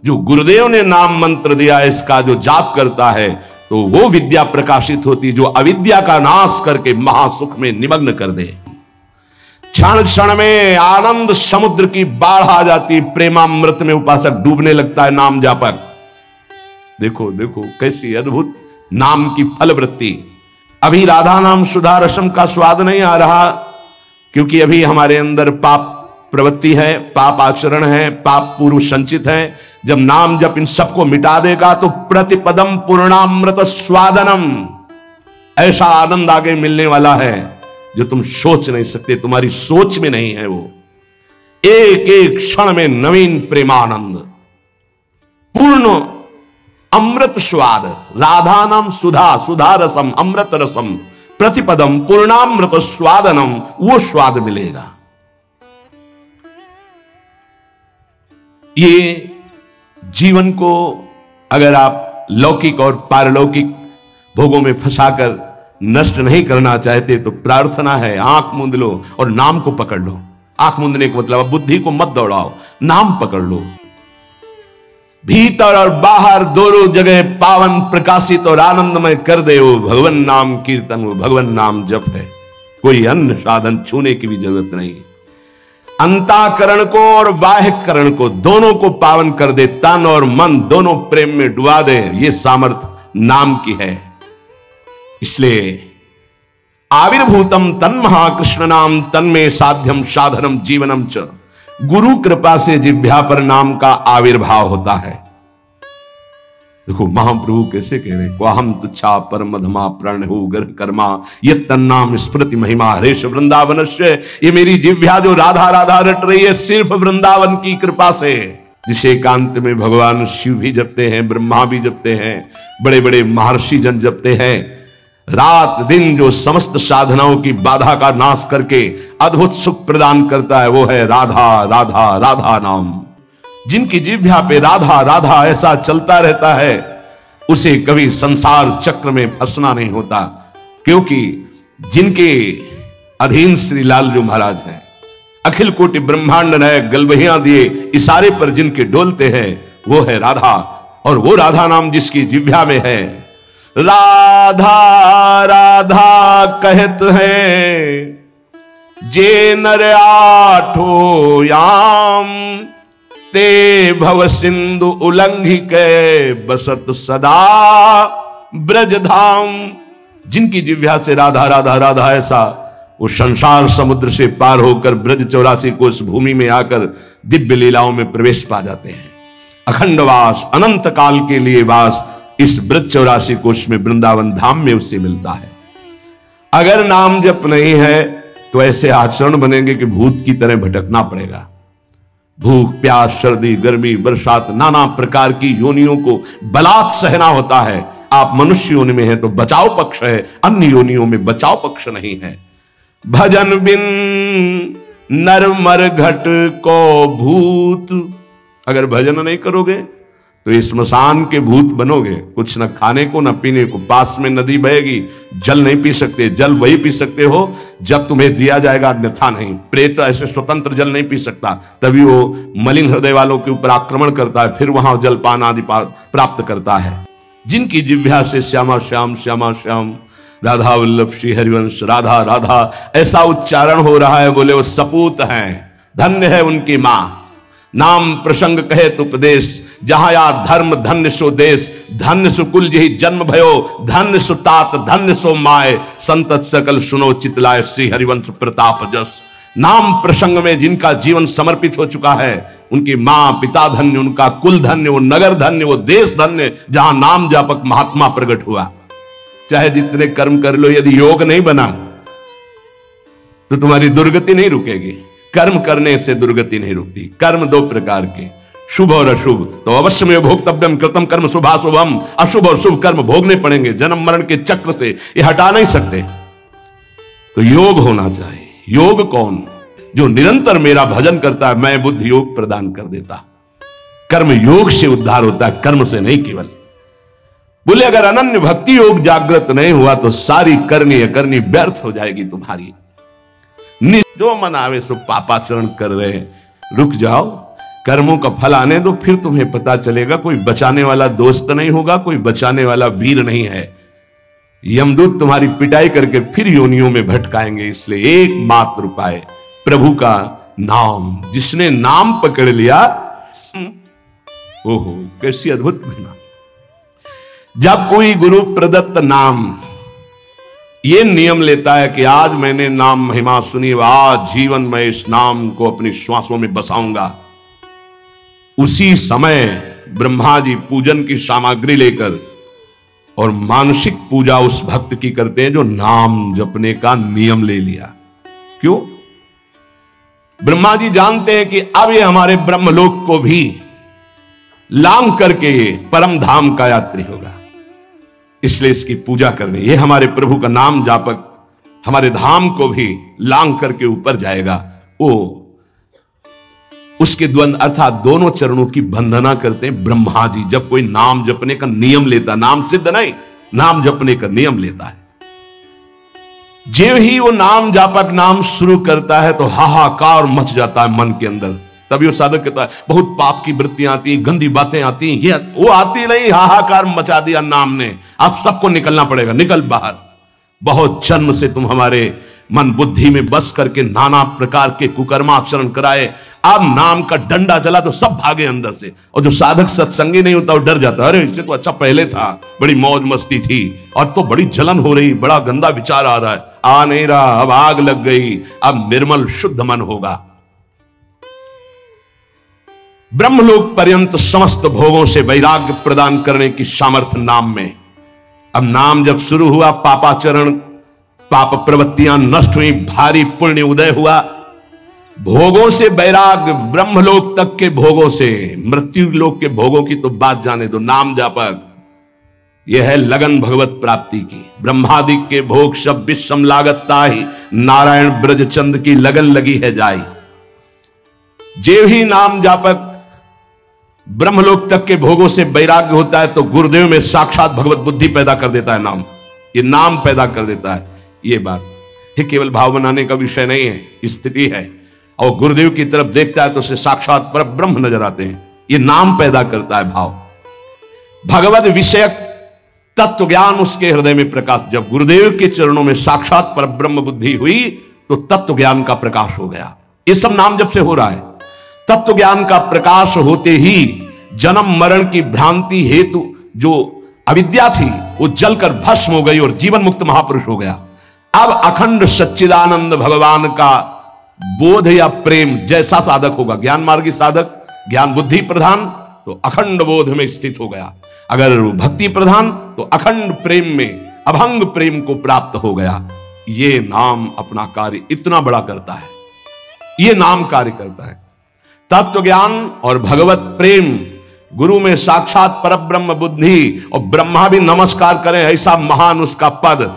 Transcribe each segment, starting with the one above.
जो गुरुदेव ने नाम मंत्र दिया इसका जो जाप करता है तो वो विद्या प्रकाशित होती जो अविद्या का नाश करके महासुख में निमग्न कर दे। क्षण क्षण में आनंद समुद्र की बाढ़ आ जाती, प्रेमामृत में उपासक डूबने लगता है नाम जापक। देखो देखो कैसी अद्भुत नाम की फलवृत्ति। अभी राधा नाम सुधा रसम का स्वाद नहीं आ रहा, क्योंकि अभी हमारे अंदर पाप प्रवृत्ति है, पाप आचरण है, पाप पूर्व संचित है। जब नाम जप इन सबको मिटा देगा तो प्रतिपदम पूर्णामृत स्वादनम, ऐसा आनंद आगे मिलने वाला है जो तुम सोच नहीं सकते, तुम्हारी सोच में नहीं है। वो एक एक क्षण में नवीन प्रेमानंद, पूर्ण अमृत स्वाद, राधा नाम सुधा, सुधा रसम, अमृत रसम, प्रतिपदम पूर्णामृत स्वादनम, वो स्वाद मिलेगा। ये जीवन को अगर आप लौकिक और पारलौकिक भोगों में फंसाकर नष्ट नहीं करना चाहते तो प्रार्थना है, आंख मूंद लो और नाम को पकड़ लो। आंख मूंदने का मतलब बुद्धि को मत दौड़ाओ, नाम पकड़ लो। भीतर और बाहर दोनों जगह पावन प्रकाशित और आनंदमय कर दे वो भगवान नाम कीर्तन, वो भगवान नाम जप है। कोई अन्य साधन छूने की भी जरूरत नहीं। अंतःकरण को और बाह्यकरण को दोनों को पावन कर दे, तन और मन दोनों प्रेम में डुबा दे, ये सामर्थ्य नाम की है। इसलिए आविर्भूतम तन महाकृष्ण नाम तन्मे साध्यम साधनम जीवनम च, गुरु कृपा से जिह्वा पर नाम का आविर्भाव होता है। देखो महाप्रभु कैसे कह रहे, वाहम तुच्छा परमधमा प्रण हो गर्भ कर्मा ये तन्नाम स्मृति महिमा हरेश वृंदावनस्य। ये मेरी जिह्वा जो राधा राधा रट रही है सिर्फ वृंदावन की कृपा से। जिसे एकांत में भगवान शिव भी जपते हैं, ब्रह्मा भी जपते हैं, बड़े बड़े महर्षि जन जपते हैं। रात दिन जो समस्त साधनाओं की बाधा का नाश करके अद्भुत सुख प्रदान करता है वो है राधा राधा राधा नाम। जिनकी जिह्वा पे राधा राधा ऐसा चलता रहता है उसे कभी संसार चक्र में फंसना नहीं होता, क्योंकि जिनके अधीन श्री लालजू महाराज हैं, अखिल कोटि ब्रह्मांड नायक गलबहियां दिए इशारे पर जिनके डोलते हैं वो है राधा। और वो राधा नाम जिसकी जिह्वा में है, राधा राधा कहत है जे नर आठो याम, ते भव सिंधु उल्लंघि के बसत सदा ब्रजधाम। जिनकी जिह्वा से राधा राधा राधा ऐसा वो संसार समुद्र से पार होकर ब्रज 84 कोस भूमि में आकर दिव्य लीलाओं में प्रवेश पा जाते हैं। अखंड वास, अनंत काल के लिए वास इस ब्रज 84 कोश में वृंदावन धाम में उससे मिलता है। अगर नाम जप नहीं है तो ऐसे आचरण बनेंगे कि भूत की तरह भटकना पड़ेगा। भूख प्यास सर्दी गर्मी बरसात नाना प्रकार की योनियों को बलात् सहना होता है। आप मनुष्य योनि में हैं तो बचाव पक्ष है, अन्य योनियों में बचाव पक्ष नहीं है। भजन बिन नर मर घट को भूत, अगर भजन नहीं करोगे तो स्मशान के भूत बनोगे। कुछ न खाने को न पीने को, पास में नदी बहेगी, जल नहीं पी सकते, जल वही पी सकते हो जब तुम्हें दिया जाएगा, अन्यथा नहीं। प्रेत ऐसे स्वतंत्र जल नहीं पी सकता, तभी वो मलिन हृदय वालों के ऊपर आक्रमण करता है, फिर वहां जलपान आदि प्राप्त करता है। जिनकी जिह्वा से श्यामा श्याम श्यामा श्याम राधा वल्लभ श्री हरिवंश राधा राधा ऐसा उच्चारण हो रहा है, बोले वो सपूत हैं, धन्य है उनकी मां। नाम प्रसंग कहे उपदेश, जहां या धर्म धन्य सो देश, धन्य सो कुल जही जन्म भयो, धन्य सो तात धन्य सो माय, संतत सकल सुनो चितलाय श्री हरिवंश प्रताप जस। नाम प्रसंग में जिनका जीवन समर्पित हो चुका है उनकी मां पिता धन्य, उनका कुल धन्य, वो नगर धन्य, वो देश धन्य जहां नाम जापक महात्मा प्रकट हुआ। चाहे जितने कर्म कर लो, यदि योग नहीं बना तो तुम्हारी दुर्गति नहीं रुकेगी। कर्म करने से दुर्गति नहीं रुकती। कर्म दो प्रकार के, शुभ और अशुभ। तो अवश्य में भोक्तव्यम कृतम कर्म शुभाशुभम, अशुभ और शुभ कर्म भोगने पड़ेंगे। जन्म मरण के चक्र से ये हटा नहीं सकते। तो योग होना चाहिए। योग कौन? जो निरंतर मेरा भजन करता है, मैं बुद्धि योग प्रदान कर देता। कर्म योग से उद्धार होता है, कर्म से नहीं केवल। बोले अगर अनन्य भक्ति योग जागृत नहीं हुआ तो सारी करनी अकरनी व्यर्थ हो जाएगी तुम्हारी। जो मन आवे सो पापाचरण कर रहे हैं, रुक जाओ। कर्मों का फल आने दो, फिर तुम्हें पता चलेगा। कोई बचाने वाला दोस्त नहीं होगा, कोई बचाने वाला वीर नहीं है। यमदूत तुम्हारी पिटाई करके फिर योनियों में भटकाएंगे। इसलिए एकमात्र उपाय प्रभु का नाम। जिसने नाम पकड़ लिया, ओहो कैसी अद्भुत घटना। जब कोई गुरु प्रदत्त नाम ये नियम लेता है कि आज मैंने नाम महिमा सुनी, आज जीवन में इस नाम को अपनी श्वासों में बसाऊंगा, उसी समय ब्रह्मा जी पूजन की सामग्री लेकर और मानसिक पूजा उस भक्त की करते हैं जो नाम जपने का नियम ले लिया। क्यों? ब्रह्मा जी जानते हैं कि अब ये हमारे ब्रह्मलोक को भी लांघ करके परम धाम का यात्री होगा, इसलिए इसकी पूजा करनी। ये हमारे प्रभु का नाम जापक हमारे धाम को भी लांघ करके ऊपर जाएगा। वो उसके द्वंद अर्थात दोनों चरणों की वंदना करते हैं ब्रह्मा जी। जब कोई नाम जपने का नियम लेता, नाम सिद्ध नहीं, नाम जपने का नियम लेता है, जो ही वो नाम जापक नाम शुरू करता है तो हाहाकार मच जाता है मन के अंदर। तभी वो साधक कहता है बहुत पाप की वृत्तियां आती हैं, गंदी बातें आती हैं, ये वो आती नहीं, हाहाकार मचा दिया नाम ने। अब सबको निकलना पड़ेगा, निकल बाहर। बहुत जन्म से तुम हमारे मन बुद्धि में बस करके नाना प्रकार के कुकर्माचरण कराए, अब नाम का डंडा चला तो सब भागे अंदर से। और जो साधक सत्संगी नहीं होता वो डर जाता, अरे इससे तो अच्छा पहले था, बड़ी मौज मस्ती थी, और तो बड़ी जलन हो रही, बड़ा गंदा विचार आ रहा है। आ नहीं रहा, अब आग लग गई, अब निर्मल शुद्ध मन होगा। ब्रह्मलोक पर्यंत समस्त भोगों से वैराग्य प्रदान करने की सामर्थ्य नाम में। अब नाम जब शुरू हुआ, पापाचरण पाप प्रवृत्तियां नष्ट हुई, भारी पुण्य उदय हुआ, भोगों से वैराग्य, ब्रह्मलोक तक के भोगों से, मृत्यु लोक के भोगों की तो बात जाने दो। नाम जापक यह है लगन भगवत प्राप्ति की। ब्रह्मादि के भोग सब विषम लागत ताहि, नारायण ब्रज चंद की लगन लगी है जाई। जे ही नाम जापक ब्रह्मलोक तक के भोगों से वैराग्य होता है तो गुरुदेव में साक्षात भगवत बुद्धि पैदा कर देता है। नाम, ये नाम पैदा कर देता है। ये बात ये केवल भाव बनाने का विषय नहीं है, स्थिति है। और गुरुदेव की तरफ देखता है तो उसे साक्षात पर ब्रह्म नजर आते हैं। ये नाम पैदा करता है भाव। भगवत विषयक तत्व ज्ञान उसके हृदय में प्रकाश। जब गुरुदेव के चरणों में साक्षात पर ब्रह्म बुद्धि हुई तो तत्व ज्ञान का प्रकाश हो गया। ये सब नाम जब से हो रहा है। तत्व ज्ञान का प्रकाश होते ही जन्म मरण की भ्रांति हेतु जो अविद्या थी वो जलकर भस्म हो गई और जीवन मुक्त महापुरुष हो गया। अब अखंड सच्चिदानंद भगवान का बोध या प्रेम जैसा साधक होगा, ज्ञान मार्गी साधक, ज्ञान बुद्धि प्रधान, तो अखंड बोध में स्थित हो गया। अगर भक्ति प्रधान तो अखंड प्रेम में, अभंग प्रेम को प्राप्त हो गया। ये नाम अपना कार्य इतना बड़ा करता है, ये नाम कार्य करता है। तत्व ज्ञान और भगवत प्रेम, गुरु में साक्षात परब्रह्म बुद्धि, और ब्रह्मा भी नमस्कार करें ऐसा महान उसका पद,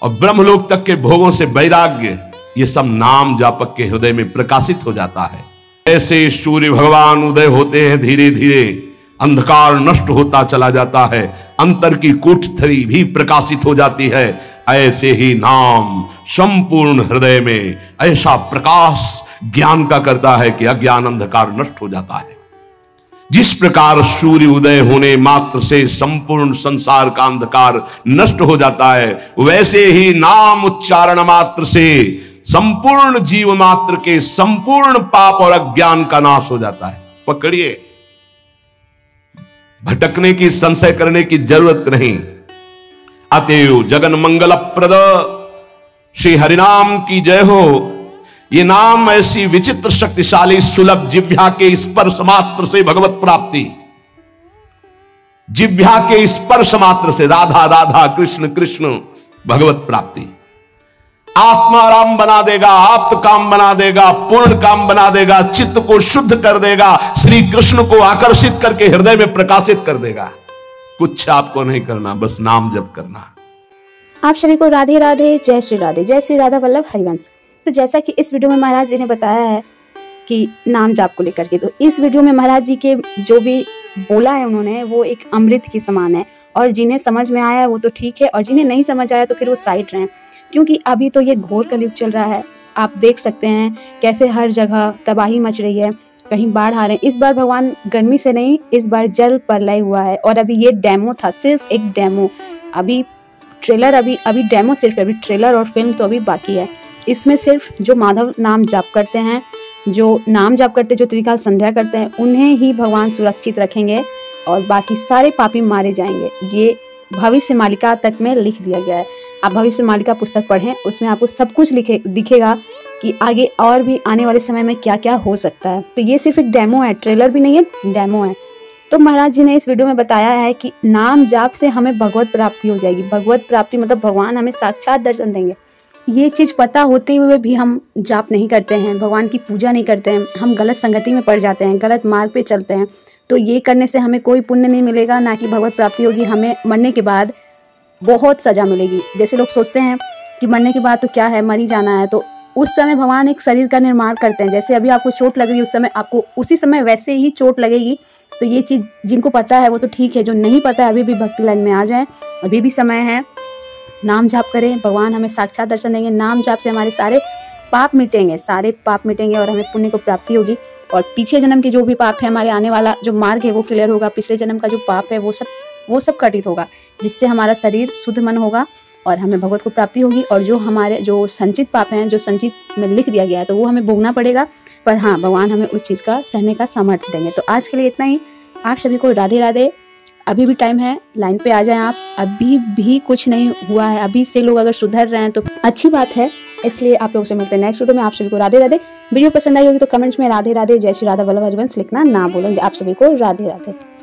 और ब्रह्मलोक तक के भोगों से वैराग्य, ये सब नाम जापक के हृदय में प्रकाशित हो जाता है। ऐसे सूर्य भगवान उदय होते हैं, धीरे धीरे अंधकार नष्ट होता चला जाता है, अंतर की कोठरी भी प्रकाशित हो जाती है। ऐसे ही नाम संपूर्ण हृदय में ऐसा प्रकाश ज्ञान का करता है कि अज्ञान अंधकार नष्ट हो जाता है। जिस प्रकार सूर्य उदय होने मात्र से संपूर्ण संसार का अंधकार नष्ट हो जाता है, वैसे ही नाम उच्चारण मात्र से संपूर्ण जीव मात्र के संपूर्ण पाप और अज्ञान का नाश हो जाता है। पकड़िए, भटकने की, संशय करने की जरूरत नहीं। अतएव जगन मंगल प्रद श्री हरिनाम की जय हो। ये नाम ऐसी विचित्र शक्तिशाली सुलभ जिह्वा के स्पर्श मात्र से भगवत प्राप्ति, जिह्वा के स्पर्श मात्र से राधा राधा कृष्ण कृष्ण भगवत प्राप्ति। आत्माराम बना देगा, आप्त काम बना देगा, पूर्ण काम बना देगा, चित्त को शुद्ध कर देगा, श्री कृष्ण को आकर्षित करके हृदय में प्रकाशित कर देगा। कुछ आपको नहीं करना, बस नाम जप करना। आप सभी को राधे राधे, जय श्री राधा वल्लभ हरिवंश। तो जैसा कि इस वीडियो में महाराज जी ने बताया है कि नाम जाप को लेकर के, तो इस वीडियो में महाराज जी के जो भी बोला है उन्होंने, वो एक अमृत की समान है। और जिन्हें समझ में आया वो तो ठीक है, और जिन्हें नहीं समझ आया तो फिर वो साइड रहें, क्योंकि अभी तो ये घोर कलयुग चल रहा है। आप देख सकते हैं कैसे हर जगह तबाही मच रही है, कहीं बाढ़ आ रहे हैं। इस बार भगवान गर्मी से नहीं, इस बार जल प्रलय हुआ है। और अभी ये डेमो था, सिर्फ एक डेमो। अभी ट्रेलर अभी डेमो सिर्फ, अभी ट्रेलर और फिल्म तो अभी बाकी है। इसमें सिर्फ जो माधव नाम जाप करते हैं, जो नाम जाप करते, जो त्रिकाल संध्या करते हैं, उन्हें ही भगवान सुरक्षित रखेंगे और बाकी सारे पापी मारे जाएंगे। ये भविष्य मालिका तक में लिख दिया गया है। आप भविष्य मालिका पुस्तक पढ़ें, उसमें आपको सब कुछ दिखेगा कि आगे और भी आने वाले समय में क्या क्या हो सकता है। तो ये सिर्फ एक डेमो है, ट्रेलर भी नहीं है, डेमो है। तो महाराज जी ने इस वीडियो में बताया है कि नाम जाप से हमें भगवत प्राप्ति हो जाएगी। भगवत प्राप्ति मतलब भगवान हमें साक्षात दर्शन देंगे। ये चीज़ पता होते हुए भी हम जाप नहीं करते हैं, भगवान की पूजा नहीं करते हैं, हम गलत संगति में पड़ जाते हैं, गलत मार्ग पे चलते हैं। तो ये करने से हमें कोई पुण्य नहीं मिलेगा, ना कि भगवत प्राप्ति होगी। हमें मरने के बाद बहुत सज़ा मिलेगी। जैसे लोग सोचते हैं कि मरने के बाद तो क्या है, मर ही जाना है। तो उस समय भगवान एक शरीर का निर्माण करते हैं। जैसे अभी आपको चोट लग रही है, उस समय आपको उसी समय वैसे ही चोट लगेगी। तो ये चीज़ जिनको पता है वो तो ठीक है, जो नहीं पता है अभी भी भक्ति लाइन में आ जाए, अभी भी समय है। नाम जाप करें, भगवान हमें साक्षात दर्शन देंगे। नाम जाप से हमारे सारे पाप मिटेंगे, सारे पाप मिटेंगे और हमें पुण्य को प्राप्ति होगी। और पीछे जन्म के जो भी पाप है, हमारे आने वाला जो मार्ग है वो क्लियर होगा। पिछले जन्म का जो पाप है वो सब कटित होगा, जिससे हमारा शरीर शुद्ध मन होगा और हमें भगवत को प्राप्ति होगी। और जो हमारे जो संचित पाप हैं, जो संचित में लिख दिया गया है, तो वो हमें भोगना पड़ेगा। पर हाँ, भगवान हमें उस चीज़ का सहने का सामर्थ्य देंगे। तो आज के लिए इतना ही। आप सभी को राधे राधे। अभी भी टाइम है, लाइन पे आ जाएं आप। अभी भी कुछ नहीं हुआ है, अभी से लोग अगर सुधर रहे हैं तो अच्छी बात है। इसलिए आप लोगों से मिलते हैं नेक्स्ट वीडियो में। आप सभी को राधे राधे। वीडियो पसंद आई होगी तो कमेंट्स में राधे राधे जय श्री राधा वल्लभ हरिवंश लिखना ना भूलें। आप सभी को राधे राधे।